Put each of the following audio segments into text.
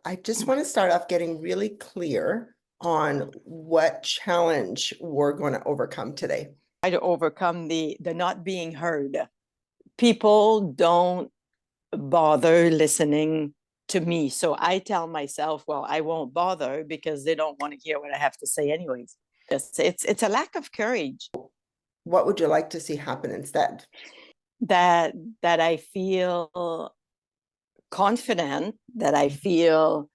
I just want to start off getting really clear on what challenge we're going to overcome today. Try to overcome the not being heard. People don't bother listening to me. So I tell myself, well, I won't bother because they don't want to hear what I have to say anyways. It's a lack of courage. What would you like to see happen instead? That I feel confident, that I feel,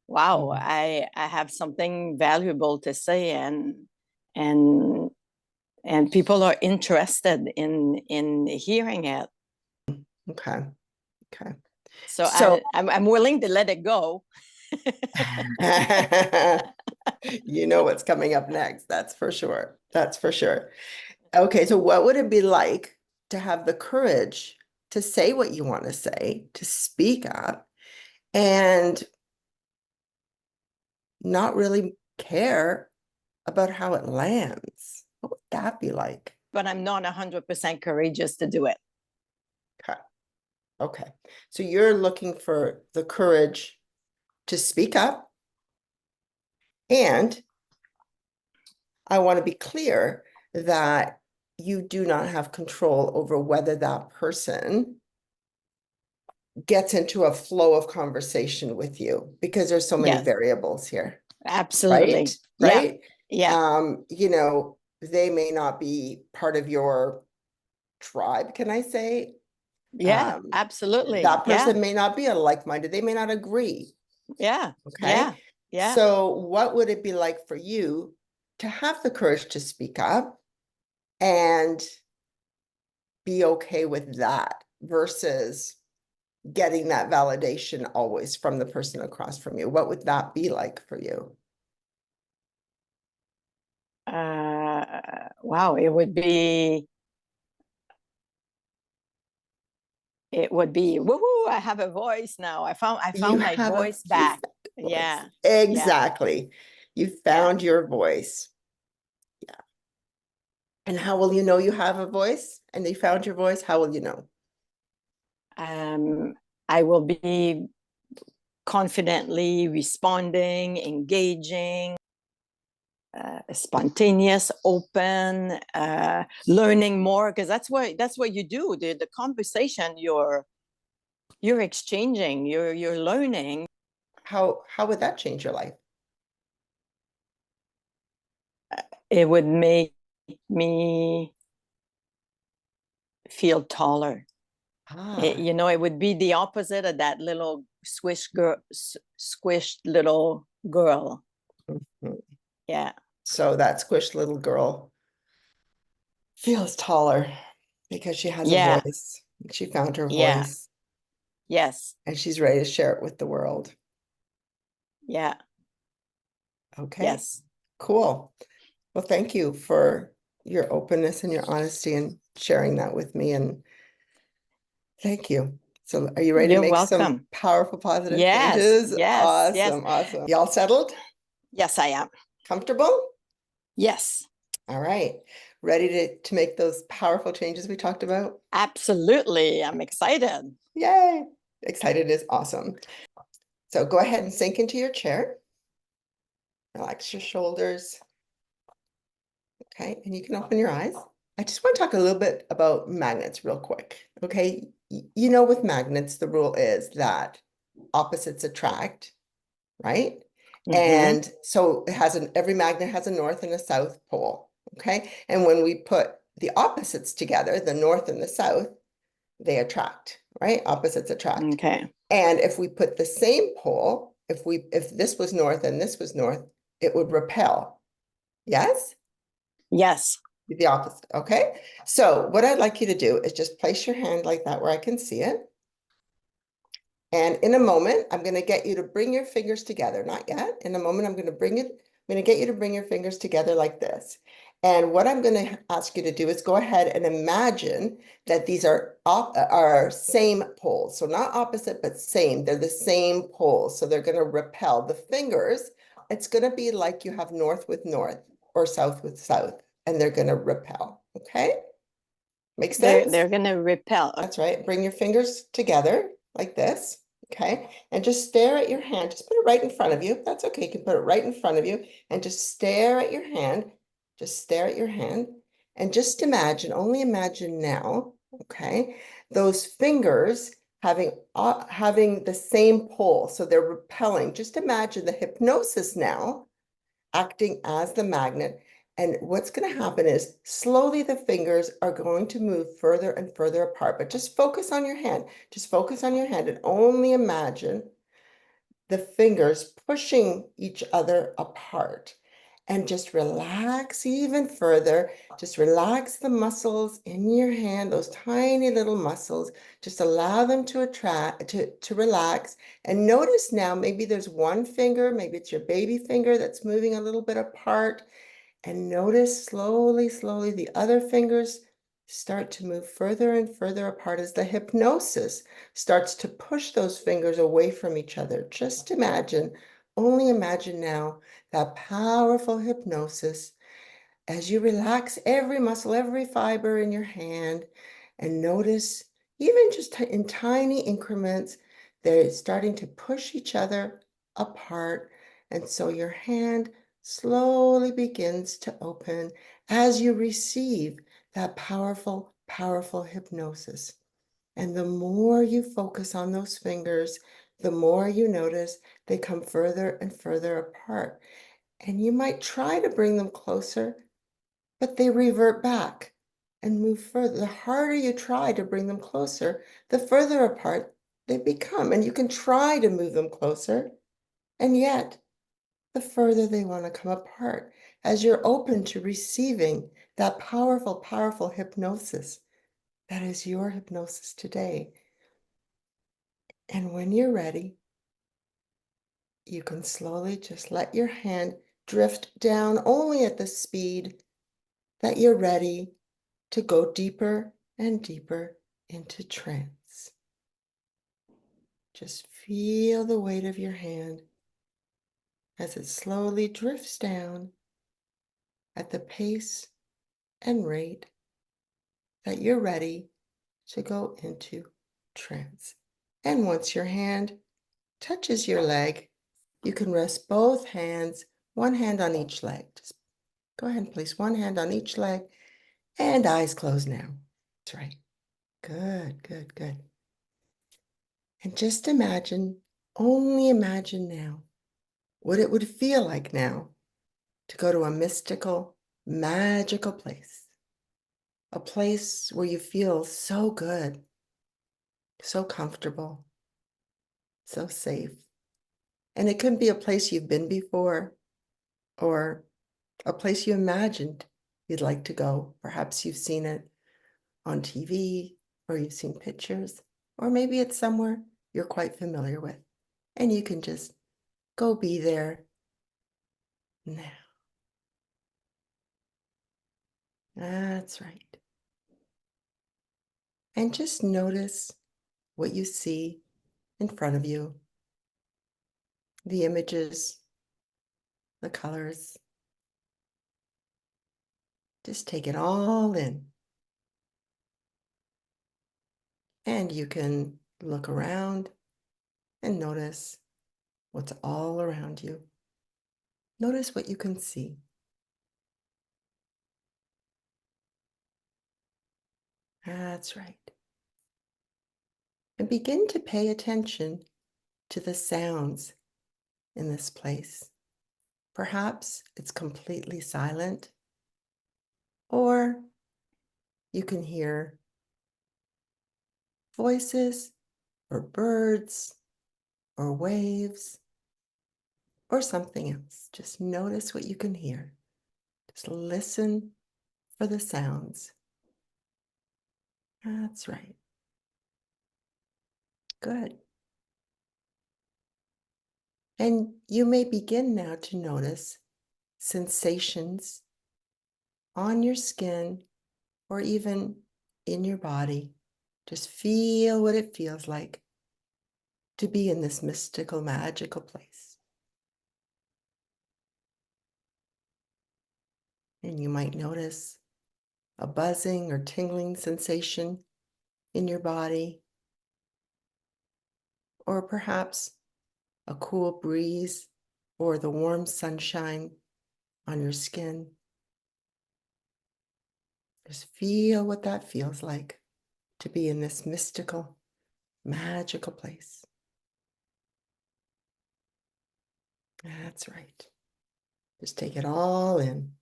wow, I have something valuable to say, and people are interested in hearing it. Okay. So I'm willing to let it go. You know what's coming up next. That's for sure. Okay, so what would it be like to have the courage to say what you want to say, to speak up, and not really care about how it lands? What would that be like? But I'm not 100% courageous to do it. Okay. So you're looking for the courage to speak up. And I want to be clear that you do not have control over whether that person gets into a flow of conversation with you, because there's so many variables here. Absolutely. Right? Yeah. You know, they may not be part of your tribe, can I say? Yeah, absolutely. That person may not be a like-minded. They may not agree. Yeah. Okay. Yeah. So what would it be like for you to have the courage to speak up and be okay with that versus getting that validation always from the person across from you? What would that be like for you? Wow, it would be woohoo, I have a voice now. I found my voice back. Yeah. Exactly. You found your voice. Yeah. And how will you know you have a voice and you found your voice? How will you know? I will be confidently responding, engaging, spontaneous, open, learning more, because that's what you do. The conversation you're exchanging, you're learning. How would that change your life? It would make me feel taller. It would be the opposite of that little squished little girl. Mm-hmm. Yeah. So that squished little girl feels taller because she has a voice. She found her voice. Yes. And she's ready to share it with the world. Yeah. Okay. Yes. Cool. Well, thank you for your openness and your honesty and sharing that with me. And thank you. So are you ready to make some powerful, positive changes? Yes. Awesome. Y'all settled? Yes, I am. Comfortable? Yes. All right. Ready to make those powerful changes we talked about? Absolutely. I'm excited. Yay. Excited is awesome. So go ahead and sink into your chair. Relax your shoulders. Okay, and you can open your eyes. I just want to talk a little bit about magnets real quick. Okay, you know, with magnets, the rule is that opposites attract, right? And so it has every magnet has a north and a south pole. Okay, and when we put the opposites together, the north and the south, they attract, right? Opposites attract. Okay. And if we put the same pole, if this was north and this was north, it would repel. Yes? Yes. The opposite. Okay. So what I'd like you to do is just place your hand like that where I can see it. And in a moment, I'm going to get you to bring your fingers together. Not yet. In a moment, I'm going to get you to bring your fingers together like this. And what I'm going to ask you to do is go ahead and imagine that these are same poles. So not opposite, but same. They're the same poles. So they're going to repel the fingers. It's going to be like you have north with north or south with south, and they're going to repel. Okay. Makes sense? They're going to repel. That's right. Bring your fingers together like this. Okay, and just stare at your hand. Just put it right in front of you. That's okay. You can put it right in front of you and just stare at your hand. Just stare at your hand and just imagine, only imagine now, okay, those fingers having the same pull, so they're repelling. Just imagine the hypnosis now acting as the magnet. And what's going to happen is slowly the fingers are going to move further and further apart. But just focus on your hand. Just focus on your hand and only imagine the fingers pushing each other apart. And just relax even further. Just relax the muscles in your hand, those tiny little muscles. Just allow them to relax. And notice now, maybe there's one finger, maybe it's your baby finger that's moving a little bit apart. And notice slowly, slowly the other fingers start to move further and further apart as the hypnosis starts to push those fingers away from each other. Just imagine, only imagine now that powerful hypnosis as you relax every muscle, every fiber in your hand, and notice even just in tiny increments, they're starting to push each other apart. And so your hand slowly begins to open as you receive that powerful, powerful hypnosis. And the more you focus on those fingers, the more you notice they come further and further apart. And you might try to bring them closer, but they revert back and move further. The harder you try to bring them closer, the further apart they become. And you can try to move them closer, and yet the further they want to come apart as you're open to receiving that powerful, powerful hypnosis. That is your hypnosis today. And when you're ready, you can slowly just let your hand drift down only at the speed that you're ready to go deeper and deeper into trance. Just feel the weight of your hand as it slowly drifts down at the pace and rate that you're ready to go into trance. And once your hand touches your leg, you can rest both hands, one hand on each leg. Just go ahead and place one hand on each leg and eyes closed now. That's right. Good, good, good. And just imagine, only imagine now, what it would feel like now to go to a mystical, magical place. A place where you feel so good, so comfortable, so safe. And it could be a place you've been before or a place you imagined you'd like to go. Perhaps you've seen it on TV or you've seen pictures, or maybe it's somewhere you're quite familiar with. And you can just go be there now. That's right. And just notice what you see in front of you, the images, the colors. Just take it all in. And you can look around and notice what's all around you. Notice what you can see. That's right. And begin to pay attention to the sounds in this place. Perhaps it's completely silent, or you can hear voices or birds or waves or something else. Just notice what you can hear. Just listen for the sounds. That's right. Good. And you may begin now to notice sensations on your skin or even in your body. Just feel what it feels like to be in this mystical, magical place. And you might notice a buzzing or tingling sensation in your body, or perhaps a cool breeze or the warm sunshine on your skin. Just feel what that feels like to be in this mystical, magical place. That's right. Just take it all in.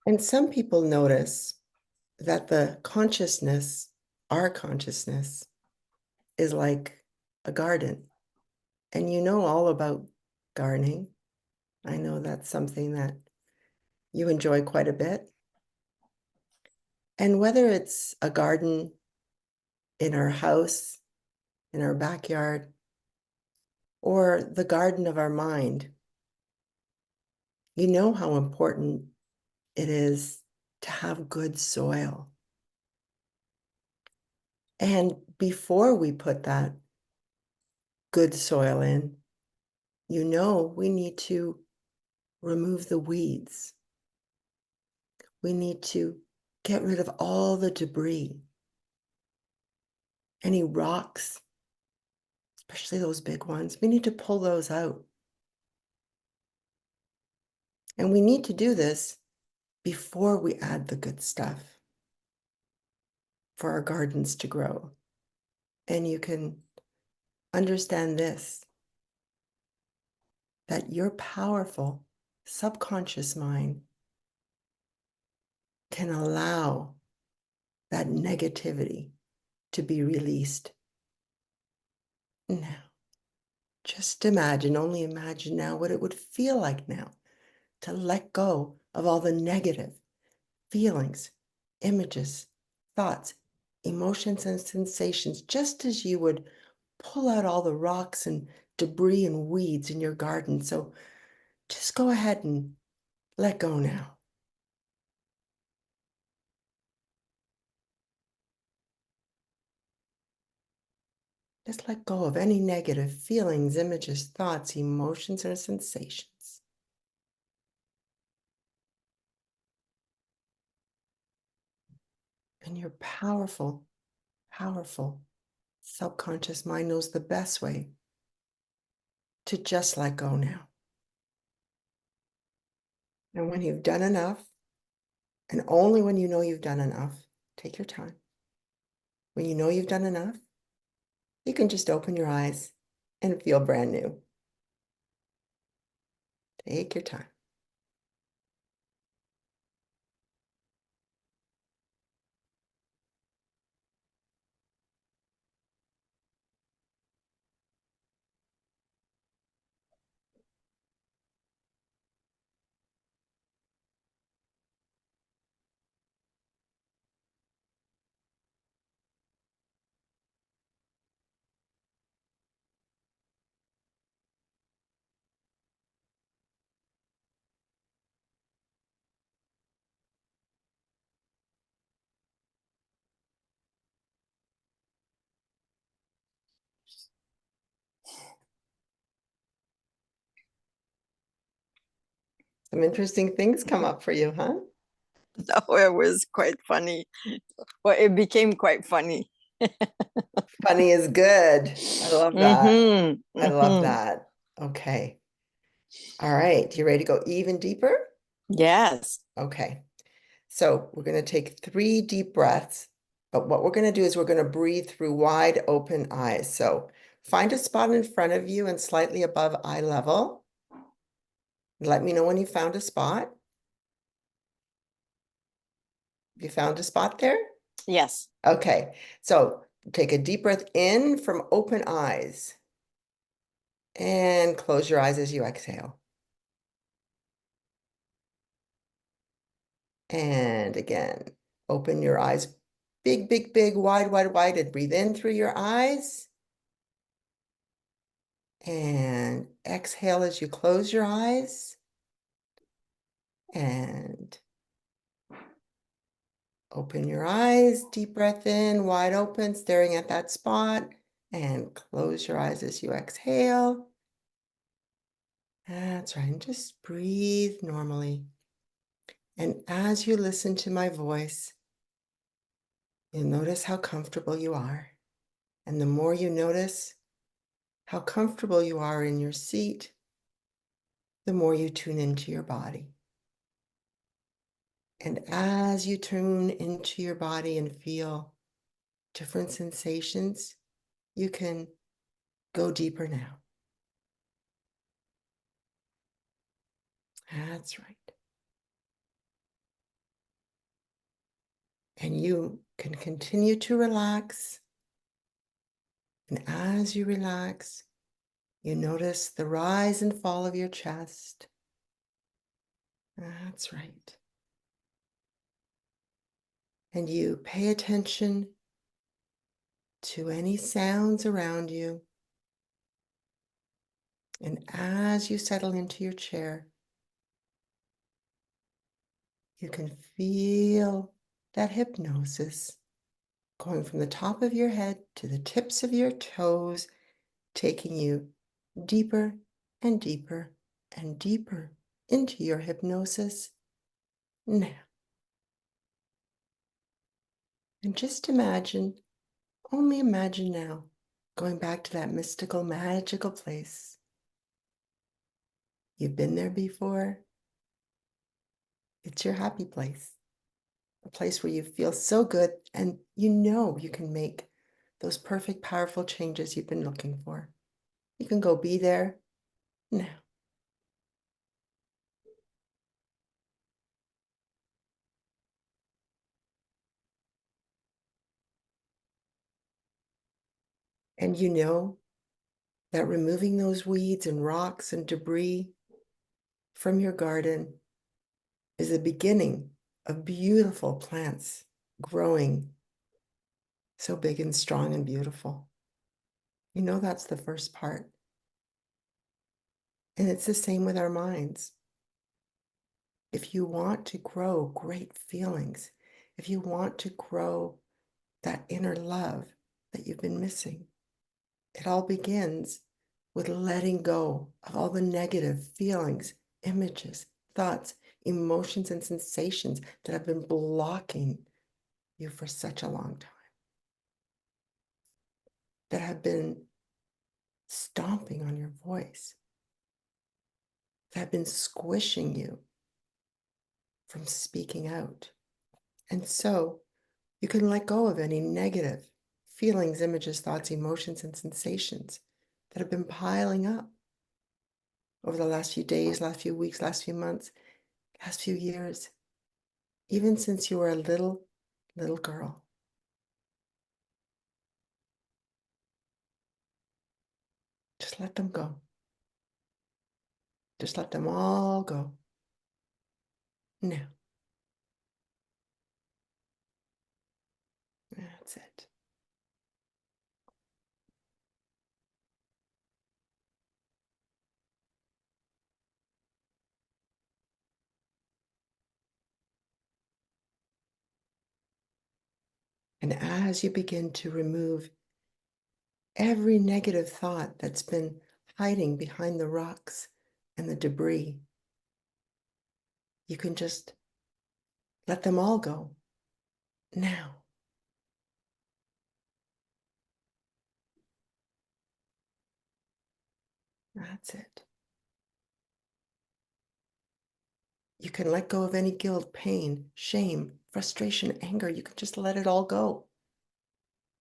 And some people notice that the consciousness, our consciousness, is like a garden. And you know all about gardening. I know that's something that you enjoy quite a bit. And whether it's a garden in our house, in our backyard, or the garden of our mind, you know how important it is to have good soil. And before we put that good soil in, you know we need to remove the weeds. We need to get rid of all the debris, any rocks, especially those big ones. We need to pull those out. And we need to do this before we add the good stuff for our gardens to grow. And you can understand this, that your powerful subconscious mind can allow that negativity to be released. Now, just imagine, only imagine now what it would feel like now to let go of all the negative feelings, images, thoughts, emotions, and sensations, just as you would pull out all the rocks and debris and weeds in your garden. So just go ahead and let go now. Just let go of any negative feelings, images, thoughts, emotions, or sensations. And your powerful, powerful subconscious mind knows the best way to just let go now. And when you've done enough, and only when you know you've done enough, take your time. When you know you've done enough, you can just open your eyes and feel brand new. Take your time. Some interesting things come up for you, huh? No, it was quite funny. Well, it became quite funny. Funny is good. I love that. I love Mm-hmm. that. Okay. All right. You ready to go even deeper? Yes. Okay. So we're going to take 3 deep breaths, but what we're going to do is we're going to breathe through wide open eyes. So find a spot in front of you and slightly above eye level. Let me know when you found a spot. You found a spot there? Yes. Okay. So take a deep breath in from open eyes and close your eyes as you exhale. And again, open your eyes, big, big, big, wide, wide, wide, and breathe in through your eyes. And exhale as you close your eyes. And open your eyes, deep breath in, wide open, staring at that spot. And close your eyes as you exhale. That's right. And just breathe normally. And as you listen to my voice, you'll notice how comfortable you are. And the more you notice how comfortable you are in your seat, the more you tune into your body. And as you tune into your body and feel different sensations, you can go deeper now. That's right. And you can continue to relax. And as you relax, you notice the rise and fall of your chest. That's right. And you pay attention to any sounds around you. And as you settle into your chair, you can feel that hypnosis going from the top of your head to the tips of your toes, taking you deeper and deeper and deeper into your hypnosis now. And just imagine, only imagine now, going back to that mystical, magical place. You've been there before. It's your happy place, a place where you feel so good and you know you can make those perfect, powerful changes you've been looking for. You can go be there now. And you know that removing those weeds and rocks and debris from your garden is the beginning of beautiful plants growing so big and strong and beautiful. You know that's the first part. And it's the same with our minds. If you want to grow great feelings, if you want to grow that inner love that you've been missing, it all begins with letting go of all the negative feelings, images, thoughts, emotions, and sensations that have been blocking you for such a long time, that have been stomping on your voice, that have been squishing you from speaking out. And so you can let go of any negative feelings, images, thoughts, emotions, and sensations that have been piling up over the last few days, last few weeks, last few months, last few years, even since you were a little girl. Just let them go. Just let them all go. Now. That's it. And as you begin to remove every negative thought that's been hiding behind the rocks and the debris, you can just let them all go now. That's it. You can let go of any guilt, pain, shame, frustration, anger. You can just let it all go.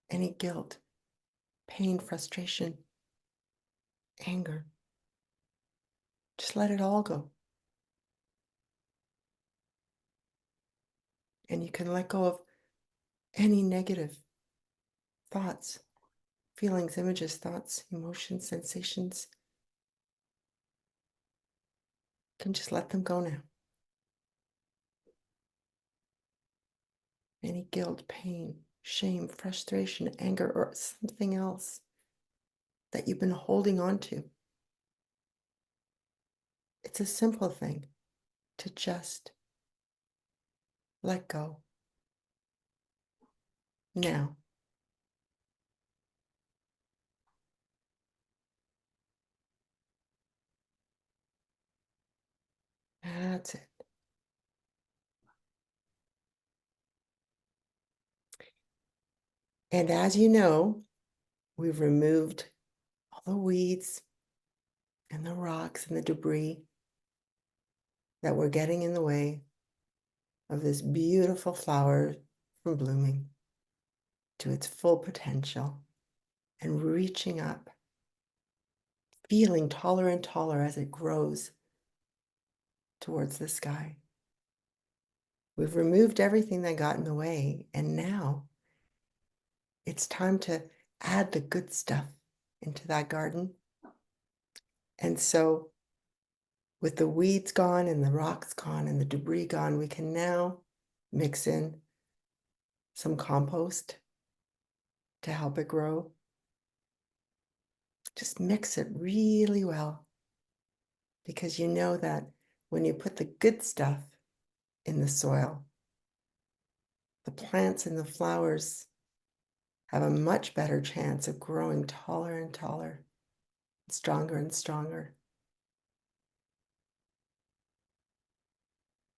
Any guilt, pain, frustration, anger. Just let it all go. And you can let go of any negative thoughts, feelings, images, thoughts, emotions, sensations. You can just let them go now. Any guilt, pain, shame, frustration, anger, or something else that you've been holding on to. It's a simple thing to just let go now. That's it. And as you know, we've removed all the weeds and the rocks and the debris that were getting in the way of this beautiful flower from blooming to its full potential and reaching up, feeling taller and taller as it grows towards the sky. We've removed everything that got in the way, and now it's time to add the good stuff into that garden. And so with the weeds gone and the rocks gone and the debris gone, we can now mix in some compost to help it grow. Just mix it really well, because you know that when you put the good stuff in the soil, the plants and the flowers have a much better chance of growing taller and taller, stronger and stronger.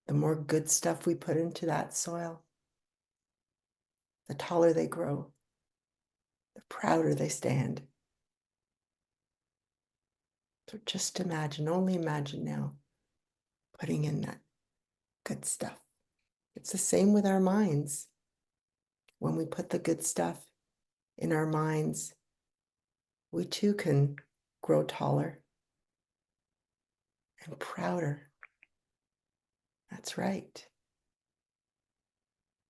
The more good stuff we put into that soil, the taller they grow, the prouder they stand. So just imagine, only imagine now, putting in that good stuff. It's the same with our minds. When we put the good stuff in our minds, we too can grow taller and prouder. That's right.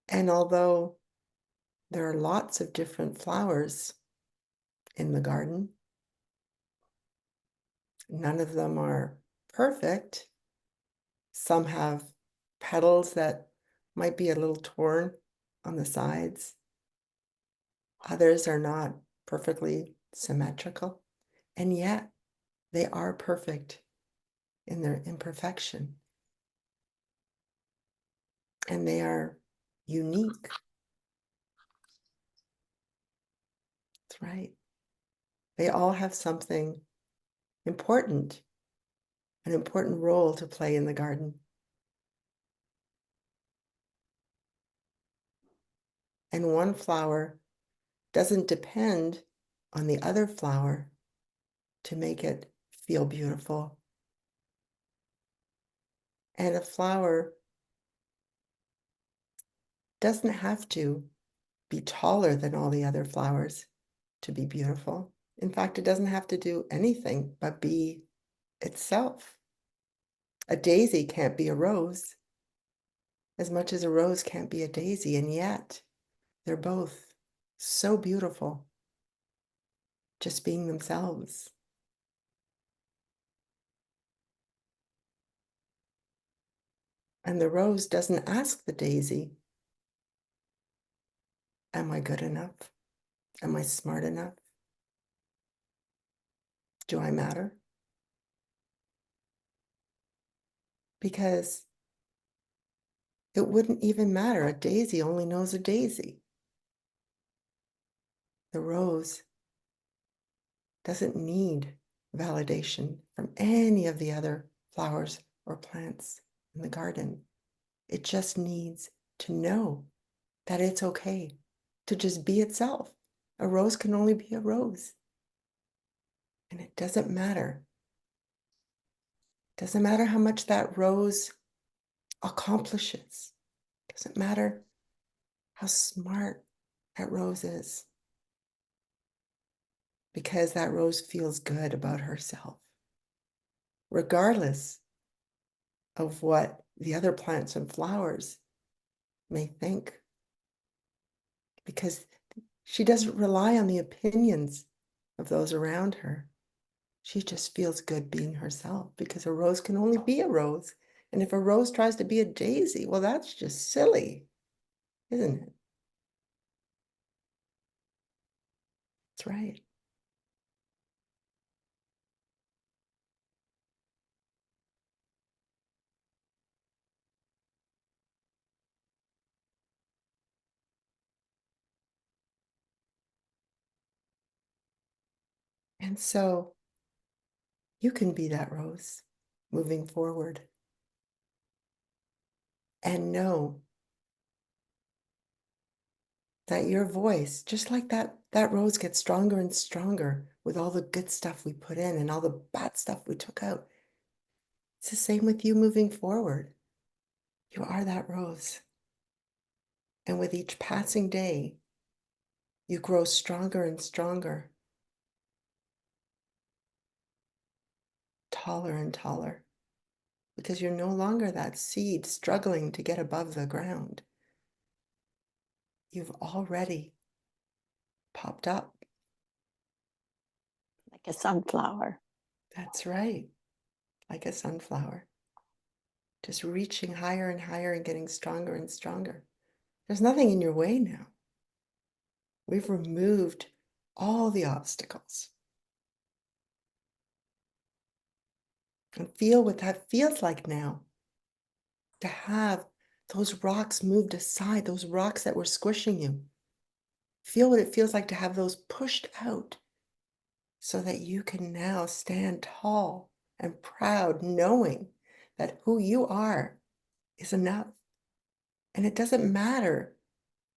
And although there are lots of different flowers in the garden, none of them are perfect. Some have petals that might be a little torn on the sides. Others are not perfectly symmetrical, and yet they are perfect in their imperfection. And they are unique. That's right. They all have something important, an important role to play in the garden. And one flower doesn't depend on the other flower to make it feel beautiful. And a flower doesn't have to be taller than all the other flowers to be beautiful. In fact, it doesn't have to do anything but be itself. A daisy can't be a rose as much as a rose can't be a daisy, and yet they're both so beautiful just being themselves. And the rose doesn't ask the daisy, am I good enough? Am I smart enough? Do I matter? Because it wouldn't even matter. A daisy only knows a daisy. The rose doesn't need validation from any of the other flowers or plants in the garden. It just needs to know that it's okay to just be itself. A rose can only be a rose. And it doesn't matter. Doesn't matter how much that rose accomplishes. Doesn't matter how smart that rose is. Because that rose feels good about herself, regardless of what the other plants and flowers may think. Because she doesn't rely on the opinions of those around her. She just feels good being herself, because a rose can only be a rose. And if a rose tries to be a daisy, well, that's just silly, isn't it? That's right. And so you can be that rose moving forward. and know that your voice, just like that rose gets stronger and stronger with all the good stuff we put in and all the bad stuff we took out. It's the same with you moving forward. You are that rose. And with each passing day, you grow stronger and stronger, taller and taller, because you're no longer that seed struggling to get above the ground. You've already popped up. Like a sunflower. That's right. Like a sunflower. Just reaching higher and higher and getting stronger and stronger. There's nothing in your way now. We've removed all the obstacles. And feel what that feels like now. To have those rocks moved aside, those rocks that were squishing you. Feel what it feels like to have those pushed out so that you can now stand tall and proud, knowing that who you are is enough. And it doesn't matter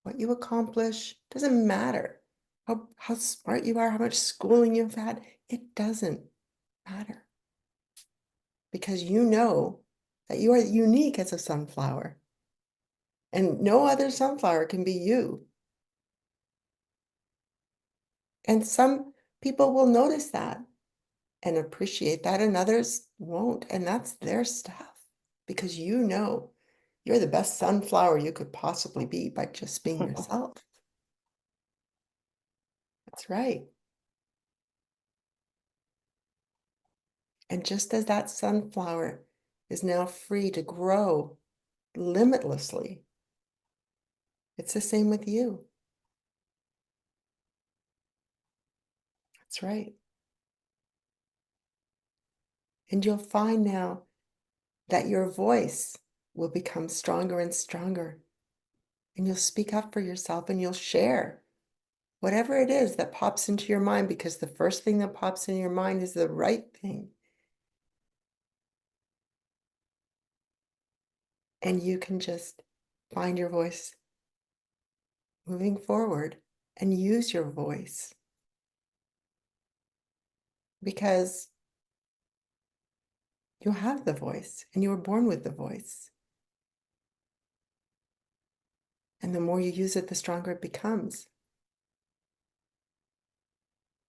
what you accomplish, doesn't matter how smart you are, how much schooling you've had, it doesn't matter. Because you know that you are unique as a sunflower. And no other sunflower can be you. And some people will notice that and appreciate that, and others won't. And that's their stuff. Because you know you're the best sunflower you could possibly be by just being yourself. That's right. And just as that sunflower is now free to grow limitlessly, it's the same with you. That's right. And you'll find now that your voice will become stronger and stronger. And you'll speak up for yourself and you'll share whatever it is that pops into your mind, because the first thing that pops in your mind is the right thing. And you can just find your voice moving forward and use your voice. Because you have the voice and you were born with the voice. And the more you use it, the stronger it becomes.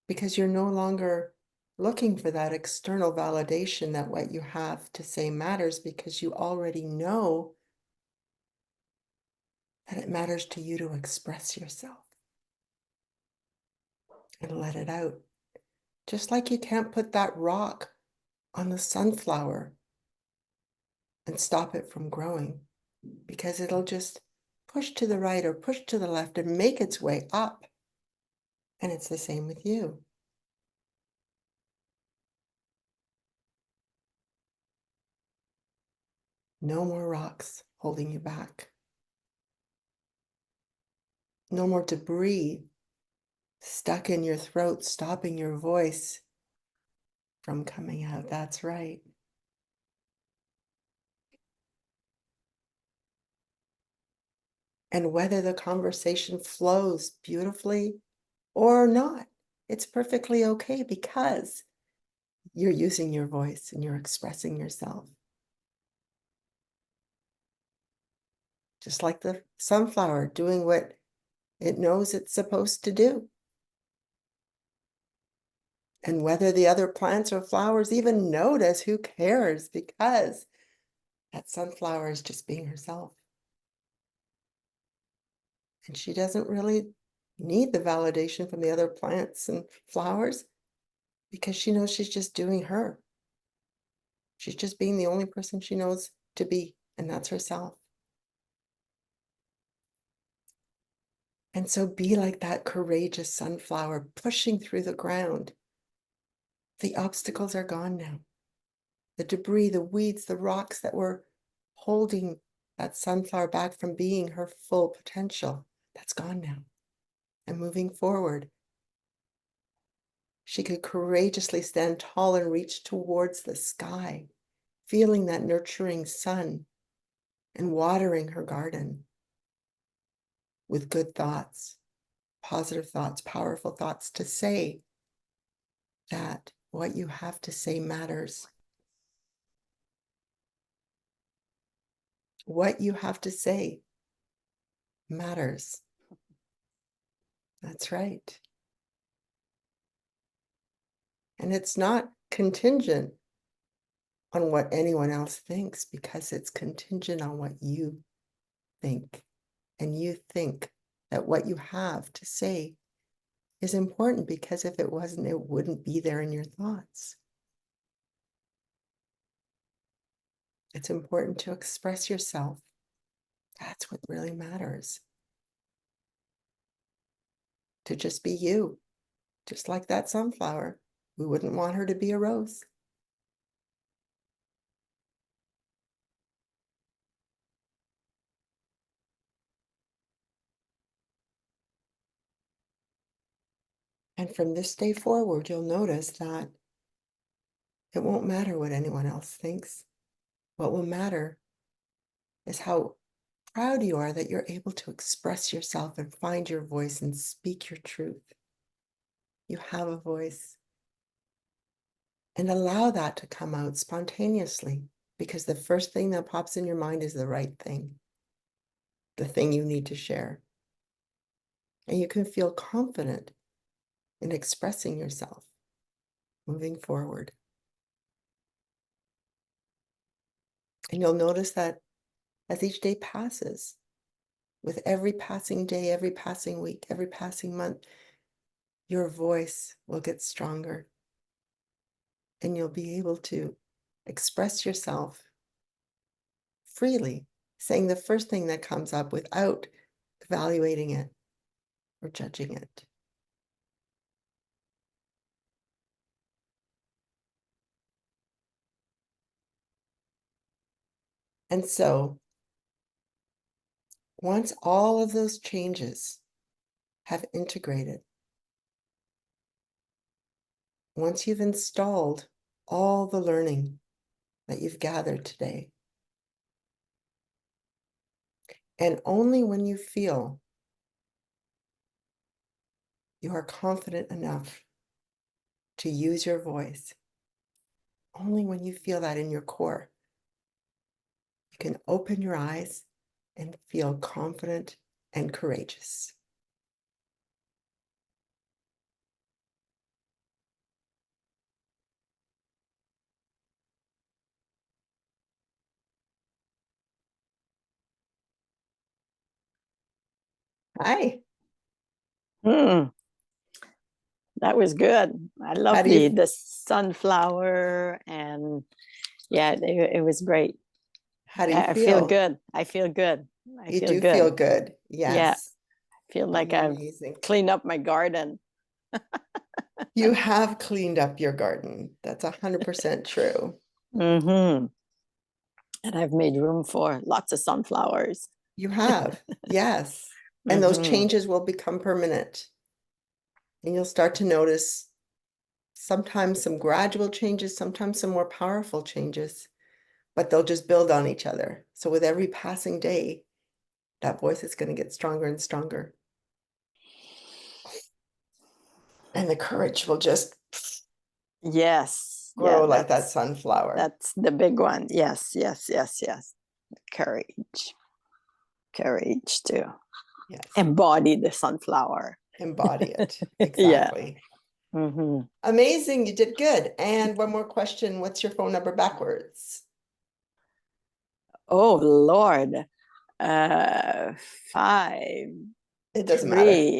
Because you're no longer looking for that external validation that what you have to say matters, because you already know that it matters to you to express yourself and let it out. Just like you can't put that rock on the sunflower and stop it from growing, because it'll just push to the right or push to the left and make its way up. And it's the same with you. No more rocks holding you back. No more debris stuck in your throat, stopping your voice from coming out. That's right. And whether the conversation flows beautifully or not, it's perfectly okay, because you're using your voice and you're expressing yourself. Just like the sunflower doing what it knows it's supposed to do. And whether the other plants or flowers even notice, who cares? Because that sunflower is just being herself. And she doesn't really need the validation from the other plants and flowers, because she knows she's just doing her. She's just being the only person she knows to be, and that's herself. And so be like that courageous sunflower pushing through the ground. The obstacles are gone now. The debris, the weeds, the rocks that were holding that sunflower back from being her full potential, that's gone now. And moving forward, she could courageously stand tall and reach towards the sky, feeling that nurturing sun and watering her garden with good thoughts, positive thoughts, powerful thoughts to say that what you have to say matters. What you have to say matters. That's right. And it's not contingent on what anyone else thinks, because it's contingent on what you think. And you think that what you have to say is important, because if it wasn't, it wouldn't be there in your thoughts. It's important to express yourself. That's what really matters. To just be you, just like that sunflower. We wouldn't want her to be a rose. And from this day forward, you'll notice that it won't matter what anyone else thinks. What will matter is how proud you are that you're able to express yourself and find your voice and speak your truth. You have a voice. And allow that to come out spontaneously, because the first thing that pops in your mind is the right thing, the thing you need to share. And you can feel confident in expressing yourself moving forward. And you'll notice that as each day passes, with every passing day, every passing week, every passing month, your voice will get stronger. And you'll be able to express yourself freely, saying the first thing that comes up without evaluating it or judging it. And so, once all of those changes have integrated, once you've installed all the learning that you've gathered today, and only when you feel you are confident enough to use your voice, only when you feel that in your core, you can open your eyes and feel confident and courageous. Hi. Mm, that was good. I How love do you the sunflower, and yeah, it was great. how do you I feel feel? good. I feel good. I You feel do good. feel good. Yeah, Yes. feel like I've Amazing. cleaned up my garden. You have cleaned up your garden. That's 100% true. Mm-hmm. And I've made room for lots of sunflowers. You have. Yes. And those Mm-hmm. changes will become permanent. And you'll start to notice sometimes some gradual changes, sometimes some more powerful changes, but they'll just build on each other. So with every passing day, that voice is going to get stronger and stronger. And the courage will just Yes. grow Yeah, like that sunflower. that's the big one. Yes, yes, yes, yes. Courage. Courage to Yes. embody the sunflower. Embody it. Yeah. Exactly. Mm-hmm. Amazing. You did good. And one more question. What's your phone number backwards? Oh, Lord. Uh, 5, It doesn't matter. 3.